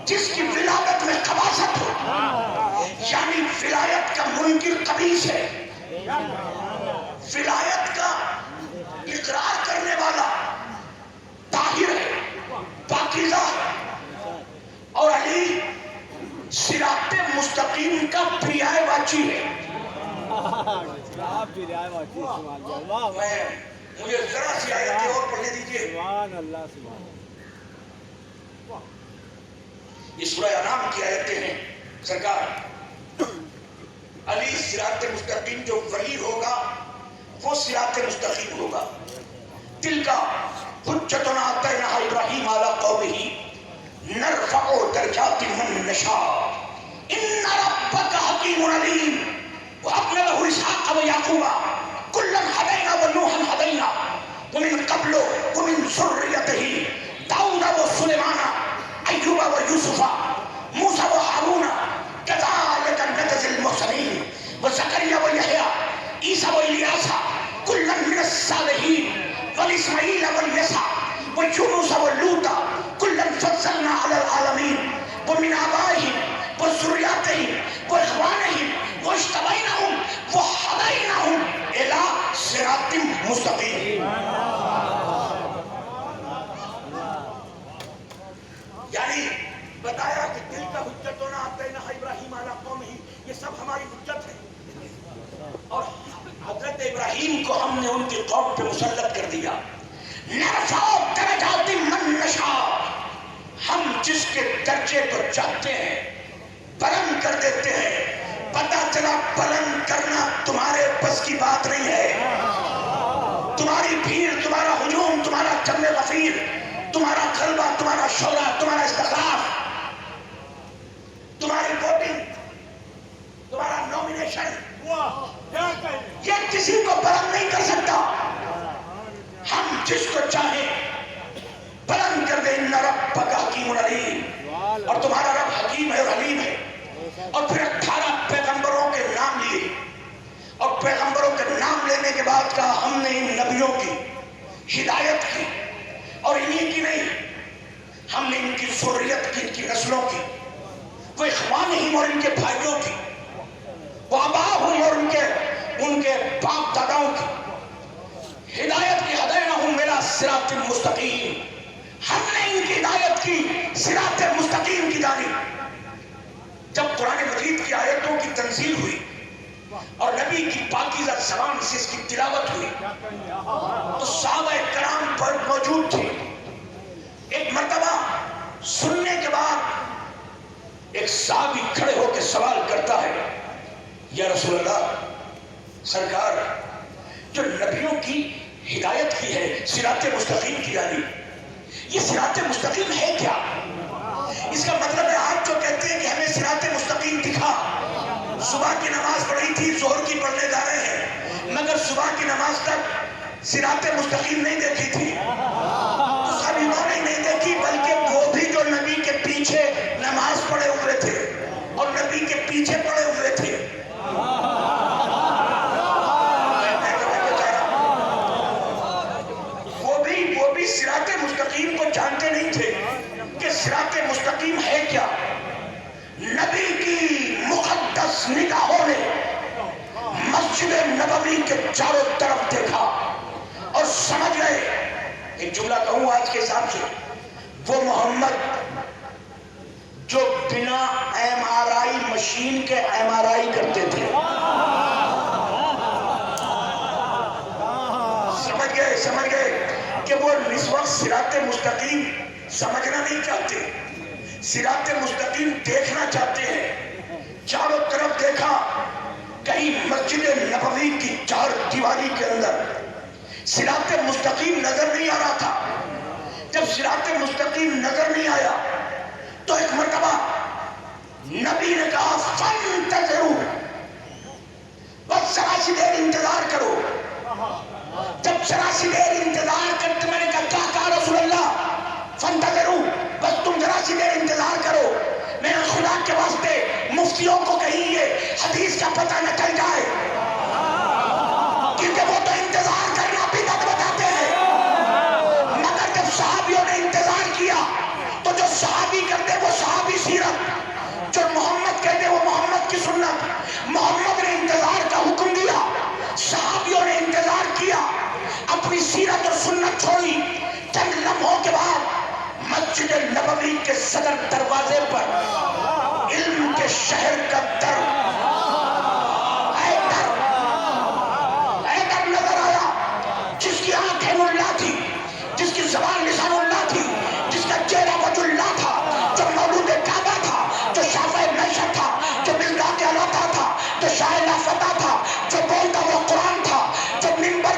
جس کی ولادت میں خباثت ہو۔ یعنی ولایت کا منکر خبیث ہے، ولایت کا اقرار کرنے والا طاہر ہے، پاکیزہ ہے، اور علی صراط مستقیم کا پریائے واچی ہے۔ مجھے ذرا سی آیتیں اور پڑھنے دیجئے۔ یہ سورہ انعام کی آیتیں ہیں۔ سرکار علی صراط مستقیم جو ولی ہوگا وہ صراط مستقیم ہوگا۔ تلک حجتنا آتیناہا ابراہیم علی قومہ نرفع درجات من نشاء ان ربک حکیم علیم وَأَبْنَ لَهُ إِسْحَاقَ وَيَعْقُوبَ كُلًّا هَدَيْنَا وَنُوحًا هَدَيْنَا وَمِن قَبْلُ وَمِن ذُرِّيَّتِهِ دَاوُودَ وَسُلَيْمَانَ أَيُّوبَ وَيُوسُفَ مُوسَىٰ وَهَارُونَ كَذَٰلِكَ نَجْزِي الْمُحْسِنِينَ وَزَكَرِيَّا وَيَحْيَىٰ عِيسَىٰ وَإِلْيَاسَ كُلًّا مِّنَ الصَّالِحِينَ وَإِسْمَاعِيلَ وَالْيَسَعَ وَيُونُسَ وَلُوطَ كُلًّا فَضَّلْنَا عَلَى الْعَالَمِينَ وَمِنْ آبَائِهِمْ وَذُرِّيَّاتِهِمْ وَإِخْوَانِهِمْ وَاجْتَبَيْنَاهُمْ وَهَدَيْنَاهُمْ إِلَىٰ صِرَاطٍ مستقیم۔ یعنی بتایا کہ دل کا حجتنا آتیناہا ابراہیم علی قومہ، یہ سب ہماری حجت ہے، اور حضرت ابراہیم کو ہم نے ان کی قوم پہ مسلط کر دیا۔ نرفع درجات من نشاء، ہم جس کے درجے کو چاہتے ہیں بلند کر دیتے ہیں۔ پتہ چلا بلند کرنا تمہارے بس کی بات نہیں ہے۔ تمہاری بھیڑ، تمہارا ہجوم، تمہارا جم غفیر، تمہارا غلبہ، تمہارا شعلہ، تمہارا استخلاف، تمہاری ووٹنگ اسلام لینے کے بعد کہا ہم نے ان نبیوں کی ہدایت کی اور انہی کی نہیں، ہم نے ان کی ذریت کی، ان کی نسلوں کی، وہ اخوانہم اور ان کے بھائیوں کی، وہ آباہم اور ان کے باپ داداؤں کی ہدایت کی، ہدینہم الی صراط مستقیم، ہم نے ان کی ہدایت کی صراط مستقیم کی جانب۔ جب قرآن مجید کی آیتوں کی تنزیل ہوئی اور نبی کی پاکیزہ زبان سے اس کی تلاوت ہوئی تو صحابہ کرام پر موجود تھے۔ ایک مرتبہ سننے کے بعد ایک صحابی کھڑے ہو کے سوال کرتا ہے، یا رسول اللہ، سرکار جو نبیوں کی ہدایت کی ہے صراط مستقیم کی جانب، یہ صراط مستقیم ہے کیا؟ اس کا مطلب ہے آپ جو کہتے ہیں کہ ہمیں صراط مستقیم دکھا، صبح کی نماز پڑھی تھی، ظہر کی پڑھنے جا رہے ہیں، مگر صبح کی نماز تک صراط مستقیم نہیں دیکھی تھی، تو سب انہوں نے نہیں دیکھی بلکہ وہ بھی جو نبی کے پیچھے نماز پڑھے ہوئے تھے اور نبی کے پیچھے پڑھے ہوئے تھے، وہ بھی صراط مستقیم کو جانتے نہیں تھے کہ صراط مستقیم ہے کیا۔ نبی کی مقدس نگاہوں نے مسجد نبوی کے چاروں طرف دیکھا اور سمجھ گئے، ایک جملہ کہوں آج کے حساب سے، وہ محمد جو بنا ایم آر آئی مشین کے ایم آر آئی کرتے تھے، سمجھ گئے کہ وہ اس وقت صراط مستقیم سمجھنا نہیں چاہتے، صراط مستقیم دیکھنا چاہتے ہیں۔ چاروں طرف دیکھا، کہیں مسجد نبوی کی چار دیواری کے اندر صراط مستقیم نظر نہیں آ رہا تھا۔ جب صراط مستقیم نظر نہیں آیا تو ایک مرتبہ نبی نے کہا فانتظروا، بس ذرا سی دیر انتظار کرو۔ جب ذرا سی دیر انتظار کرتے میں نے کہا رسول اللہ فانتظروا، بس تم ذرا سی دیر انتظار کرو، میرے خدا کے واسطے مفتیوں کو کہیں یہ حدیث کا پتہ نہ چل جائے، کیونکہ وہ تو انتظار کرنا بدعت بتاتے ہیں۔ مگر جب صحابیوں نے انتظار کیا تو جو صحابی کرتے وہ صحابی سیرت، جو محمد کہتے وہ محمد کی سنت، محمد نے انتظار کا حکم دیا، صحابیوں نے انتظار کیا، اپنی سیرت اور سنت چھوڑی۔ چند لمحوں کے بعد مسجد نبوی کے صدر دروازے پر علم کے شہر کا در حیدر نظر آیا، جس کی آنکھ عین اللہ تھی، جس کی زبان لسان اللہ تھی، جس کا چہرہ وجہ اللہ تھا، جو مولود کعبہ تھا، جو شافع معیشت تھا، جو مصداق عطا تھا، جو شاعر فتح تھا، جو بولتا وہ قرآن تھا، جو منبر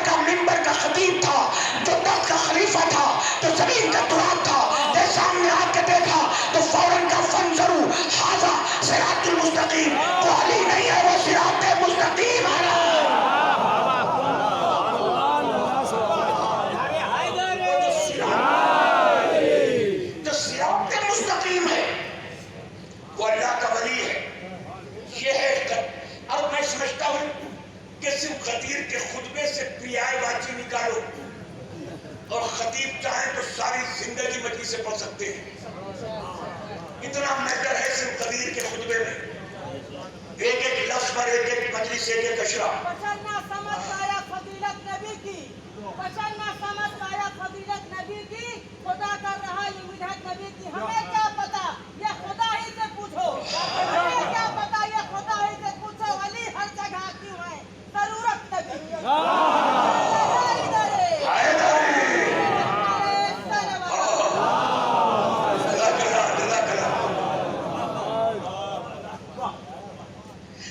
کا خطیب تھا، جو تخت کا خلیفہ تھا، جو زمین کا تراب تھا، یہ سامنے آ کے دیکھا تو فوراً کا فنظروا ھذا صراط المستقیم، وہ علی نہیں ہے، وہ صراط مستقیم ہے۔ جو صراط مستقیم ہے وہ اللہ کا ولی ہے، یہ ہے۔ اب میں سمجھتا ہوں کہ صرف خطیر کے خطبے سے پریائے واچی نکالو اور خطیب چاہیں تو ساری زندگی مجلس سے پڑھ سکتے ہیں، اتنا میٹر ہے صرف خطیر کے خطبے میں، ایک ایک لفظ پر ایک ایک مجلس، ایک ایک اشرا۔ بشرنا سمجھ پایا فضیلت نبی کی، بشرنا سمجھ پایا فضیلت نبی کی، خدا کر رہا یہ مدحت نبی کی، ہمیں کیا پتا یہ خدا ہی سے پوچھو، ہمیں کیا پتا یہ خدا ہی سے پوچھو، علی ہر جگہ کیوں ہے، ضرورت نبی کی۔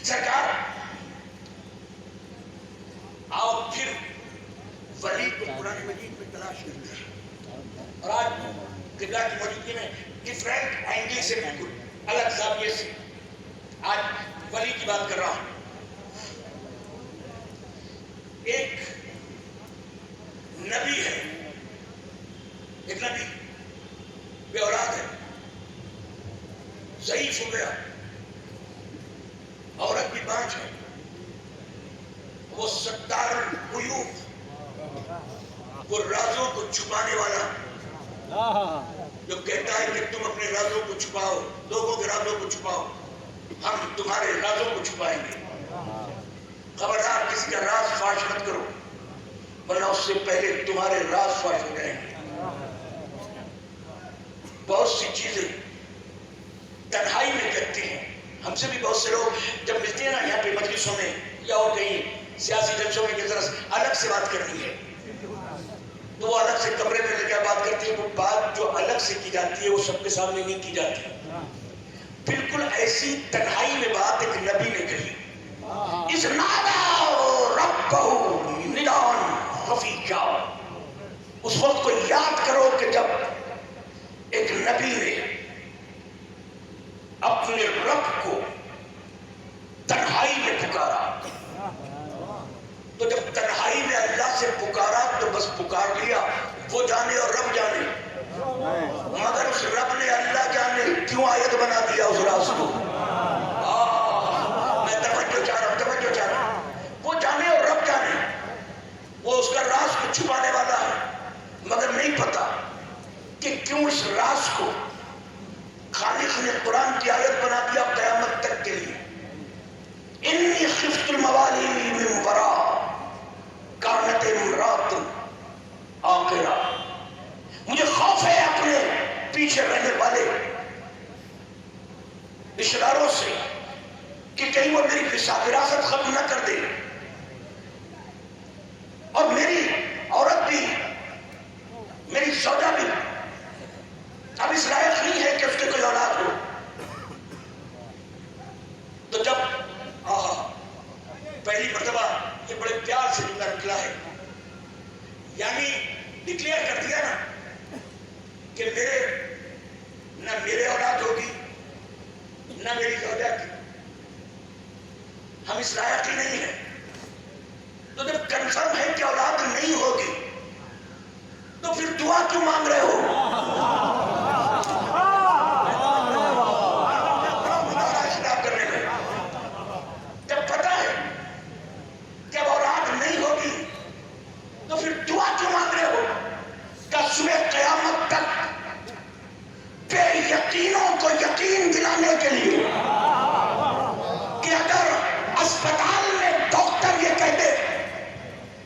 سرکار آؤ پھر ولی کو قرآن مجید میں تلاش کرتے ہیں، اور آج قبلہ کی موجودگی میں ڈیفرنٹ اینگل سے، بالکل الگ زاویے سے آج ولی کی بات کر رہا ہوں۔ ایک نبی ہے، ایک نبی بے اولاد ہے، ضعیف ہو گیا، عورت بھی 5 ہے، وہ 70 وہ رازوں کو چھپانے والا جو کہتا ہے کہ تم اپنے رازوں کو چھپاؤ، لوگوں کے رازوں کو چھپاؤ، ہم تمہارے رازوں کو چھپائیں گے۔ خبردار کسی کا راز فاش مت کرو، ورنہ اس سے پہلے تمہارے راز فاش ہو جائیں گے۔ بہت سی چیزیں تنہائی میں کرتے ہیں، ہم سے بھی بہت سے لوگ جب ملتے ہیں نا یہاں پہ مجلسوں میں یا اور کہیں سیاسی جلسوں میں کہ ذرا الگ سے بات کرنی ہے، تو وہ الگ سے کمرے میں لے کر بات کرتے ہیں۔ وہ بات جو الگ سے کی جاتی ہے وہ سب کے سامنے نہیں کی جاتی۔ بالکل ایسی تنہائی میں بات ایک نبی نے کہی، اس نادا ربہ ندان خفیہ۔ اس وقت کو یاد کرو کہ جب ایک نبی نے اپنے رب کو تنہائی میں پکارا، تو جب تنہائی میں اللہ سے پکارا تو بس پکار لیا، وہ جانے اور رب جانے، مگر اس رب نے اللہ جانے کیوں آیت بنا دیا اس راز کو۔ میں توجہ چاہ رہا ہوں، وہ جانے اور رب جانے، وہ اس کا راز کو چھپانے والا ہے، مگر نہیں پتا کہ کیوں اس راز کو خالق نے قرآن کی آیت بنا دیا قیامت تک کے لیے۔ انی خفت الموالی من ورا کانت امرات عاقرہ، مجھے خوف ہے اپنے پیچھے رہنے والے رشتےداروں سے کہ کہیں وہ میری وراثت ختم نہ کر دے، اور میری عورت بھی، میری زوجہ بھی اب اس لائق نہیں ہے کہ اس کے کوئی اولاد ہو۔ تو جب پہلی مرتبہ یہ بڑے پیار سے جملہ نکلا ہے، یعنی ڈکلیئر کر دیا نا کہ نہ میرے اولاد ہوگی نہ میری زوجہ کی، ہم اس لائق ہی نہیں ہیں۔ تو جب کنفرم ہے کہ اولاد نہیں ہوگی تو پھر دعا کیوں مانگ رہے ہو؟ جب پتا ہے کہ اب اولاد نہیں ہوگی تو پھر دعا کیوں مانگ رہے ہو؟ کہ صبح قیامت تک بے یقینوں کو یقین دلانے کے لیے کہ اگر اسپتال میں ڈاکٹر یہ کہتے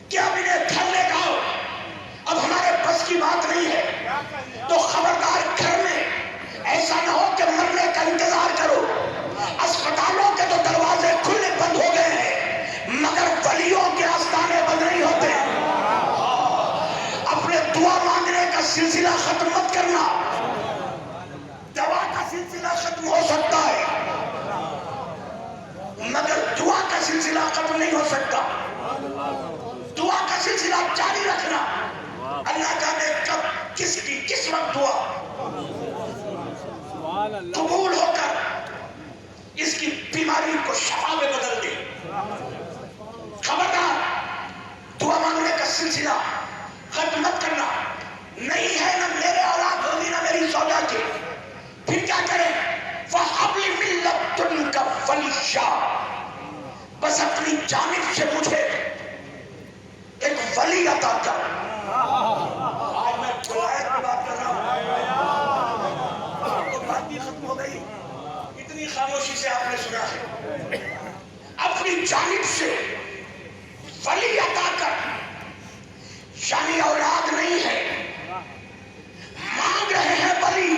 کہ اب انہیں گھر لے جاؤ، اب ہمارے بس کی بات نہیں ہے، تو خبردار گھر میں ایسا نہ ہو کہ مرنے کا انتظار کرو۔ اسپتالوں کے تو دروازے کھلے بند ہو گئے ہیں، مگر ولیوں کے آستانے بند نہیں ہوتے۔ اپنے دعا مانگنے کا سلسلہ ختم مت کرنا، دوا کا سلسلہ ختم ہو سکتا ہے مگر دعا کا سلسلہ ختم نہیں ہو سکتا۔ دعا کا سلسلہ جاری رکھنا، اللہ جانے کب کس کی کس وقت دعا قبول ہو کر اس کی بیماری کو شفا میں بدل دے۔ خبردار دعا مانگنے کا سلسلہ ختم مت کرنا۔ نہیں ہے نہ میرے اولاد ہوگی نہ میری زوجہ کی، پھر کیا کریں؟ وَحَبْ لِ مِن لَدُنْكَ وَلِيًّا، بس اپنی جانب سے مجھے ایک ولی عطا کر۔ آج میں ولایت کی بات کر رہا ہوں، تو بات بھی ختم ہو گئی، اتنی خاموشی سے آپ نے سنا ہے۔ اپنی جانب سے ولی عطا کر، یعنی اولاد نہیں ہے، مانگ رہے ہیں ولی۔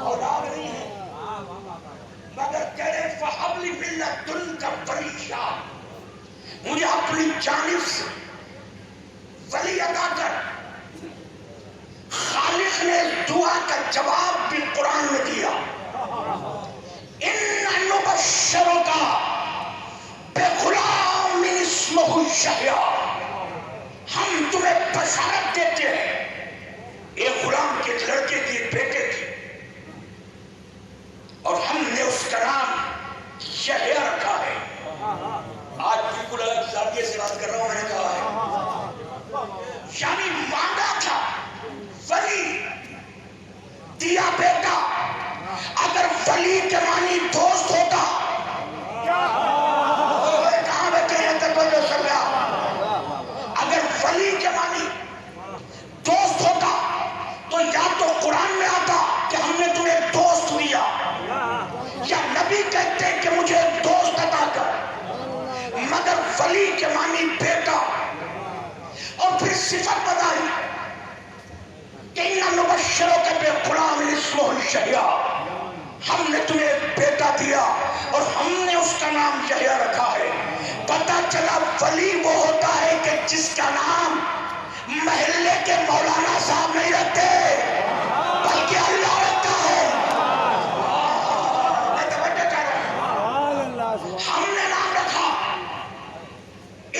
اولاد نہیں ہے مگر کہہ رہے فَحَبْ لِ مِن لَدُنْكَ وَلِيًّا، مجھے اپنی جانب سے ولی عطا کر۔ خالق نے دعا کا جواب بھی قرآن میں دیا، اِنَّ نُبَشِّرُكَ بِغُلَامٍ اسْمُهُ يَحْيَىٰ، ہم تمہیں بشارت دیتے ہیں ایک غلام کے لڑکے کی، بیٹے کی، اور ہم نے اس کا نام یحییٰ رکھا ہے۔ آج بالکل الگ زاویے سے بات کر رہا ہوں، میں نے کہا ہے یعنی مانگا تھا ولی، دیا بیٹا۔ اگر ولی کے معنی دوست ہوتا کہ اِنَّا نُبَشِّرُكَ بِغُلَامٍ اسْمُهُ يَحْيَىٰ، ہم نے تمہیں ایک بیٹا دیا اور ہم نے اس کا نام یحییٰ رکھا ہے۔ پتہ چلا ولی وہ ہوتا ہے کہ جس کا نام محلے کے مولانا صاحب نہیں رکھتے بلکہ اللہ رکھتا ہے۔ میں توجہ چاہ رہا ہوں، ہم نے نام رکھا،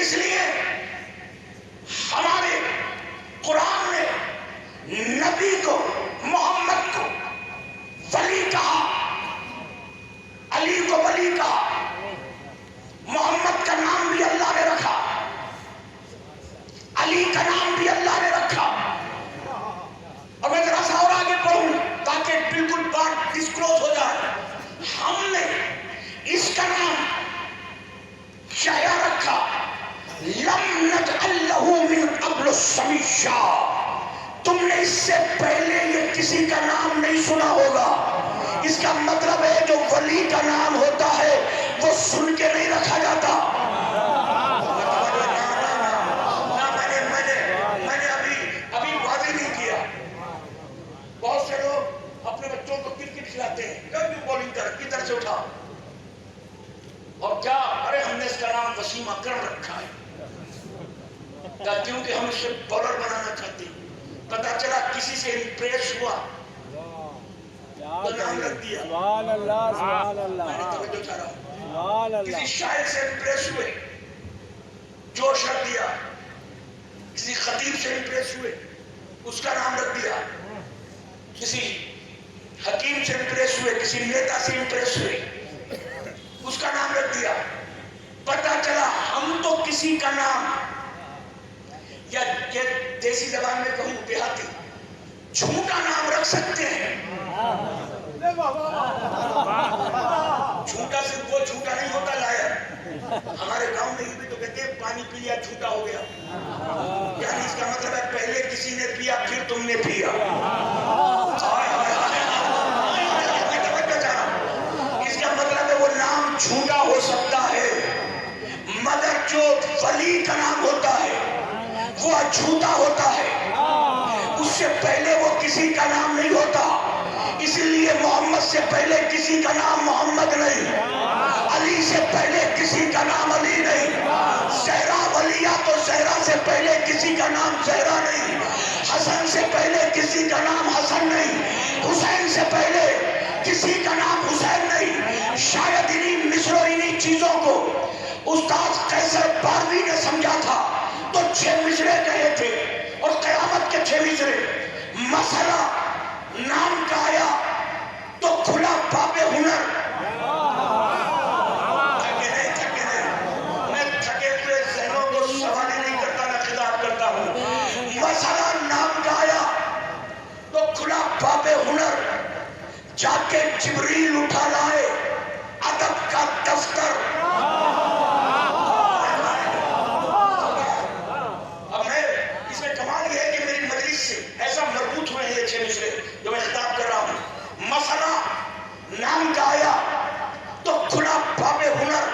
اس لیے ہمارے قرآن نے نبی کو، محمد کو ولی کہا، علی کو ولی کہا، محمد کا نام بھی اللہ نے رکھا، علی کا نام بھی اللہ نے رکھا۔ اور میں ذرا سا اور آگے پڑھوں تاکہ بالکل بات ڈسکلوز ہو جائے۔ ہم نے اس کا نام یحییٰ رکھا، لم نجعل له من قبل سمیٰ، تم نے اس سے پہلے یہ کسی کا نام نہیں سنا ہوگا۔ اس کا مطلب ہے جو ولی کا نام ہوتا ہے وہ سن کے نہیں رکھا جاتا۔ میں نے ابھی واضح نہیں کیا۔ بہت سے لوگ اپنے بچوں کو کرکٹ کھلاتے ہیں، کبھی بولنگ کر کدھر سے اٹھا، اور کیا ارے ہم نے اس کا نام وسیم اکرم رکھا ہے کیونکہ ہم اسے بالر بنانا چاہتے ہیں۔ پتہ چلا کسی سے امپریس ہوا تو نام رکھ دیا۔ سبحان اللہ، سبحان اللہ، میں نے توجہ چاہ رہا ہوں، سبحان اللہ، کسی شاعر سے امپریس ہوئے جوش رکھ دیا، کسی خطیب سے امپریس ہوئے اس کا نام رکھ دیا، کسی حکیم سے امپریس ہوئے، کسی نیتا سے امپریس ہوئے اس کا نام رکھ دیا۔ پتہ چلا ہم تو کسی کا نام، یا دیسی زبان میں کہوں دیہاتی، جھوٹا نام رکھ سکتے ہیں۔ جھوٹا صرف وہ جھوٹا نہیں ہوتا لائر، ہمارے گاؤں میں یہ بھی تو کہتے ہیں پانی پی لیا جھوٹا ہو گیا، یعنی اس کا مطلب ہے پہلے کسی نے پیا پھر تم نے پیا۔ اس کا مطلب ہے وہ نام جھوٹا ہو سکتا ہے، مگر جو ولی کا نام ہوتا ہے وہ جھوٹا ہوتا ہے، اس سے پہلے وہ کسی کا نام نہیں ہوتا۔ اس لیے محمد سے پہلے کسی کا نام محمد نہیں، علی سے پہلے کسی کا نام علی نہیں، زہرا ولیہ تو زہرا سے پہلے کسی کا نام زہرا نہیں، حسن سے پہلے کسی کا نام حسن نہیں، حسین سے پہلے کسی کا نام حسین نہیں۔ شاید انہی مصر و انہی چیزوں کو استاد قیصر باروی نے سمجھا تھا تو 6 مصرے کہے تھے، اور قیامت کے 6 مصرے۔ مسئلہ نام کا آیا تو کھلا باب ہنر۔ تھکے نہیں، میں تھکے ہوئے ذہنوں کو سواری نہیں کرتا، نہ خطاب کرتا ہوں۔ مسئلہ نام کا آیا تو کھلا باب ہنر، جا کے جبریل اٹھا لائے ادب کا دفتر۔ جو میں خطاب کر رہا ہوں، مسئلہ نام کا آیا تو کھلا باب ہنر،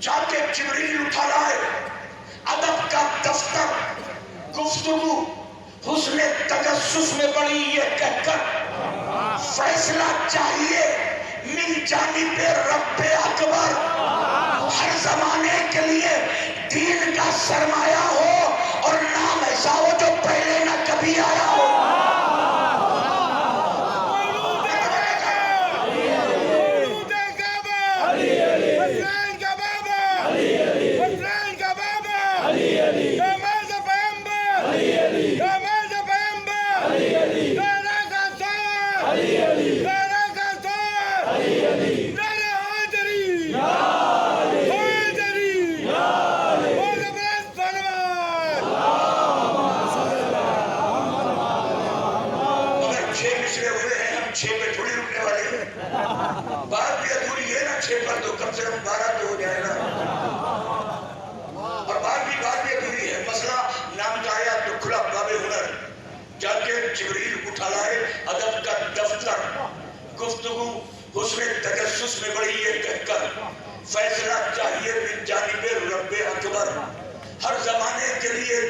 جا کے جبریل اٹھا لائے ادب کا دفتر۔ گفتگو حسن تجسس میں بڑی یہ کہہ کر، فیصلہ چاہیے من جانب رب اکبر، ہر زمانے کے لیے دین کا سرمایہ ہو اور نام ایسا ہو جو پہلے نہ کبھی آیا ہو۔ بات بھی ادھوری ہے نا، 6 پر تو کم سے کم 12 تو ہو جائے گا، اور بات بھی ادھوری ہے۔ مسئلہ نام کا آیا تو کھلا باب ہنر، جا کے جبریل اٹھا لائے ادب کا دفتر۔ گفتگو حسن تجسس میں بڑی یہ کہہ کر، فیصلہ چاہیے من جانب رب اکبر، ہر زمانے کے لیے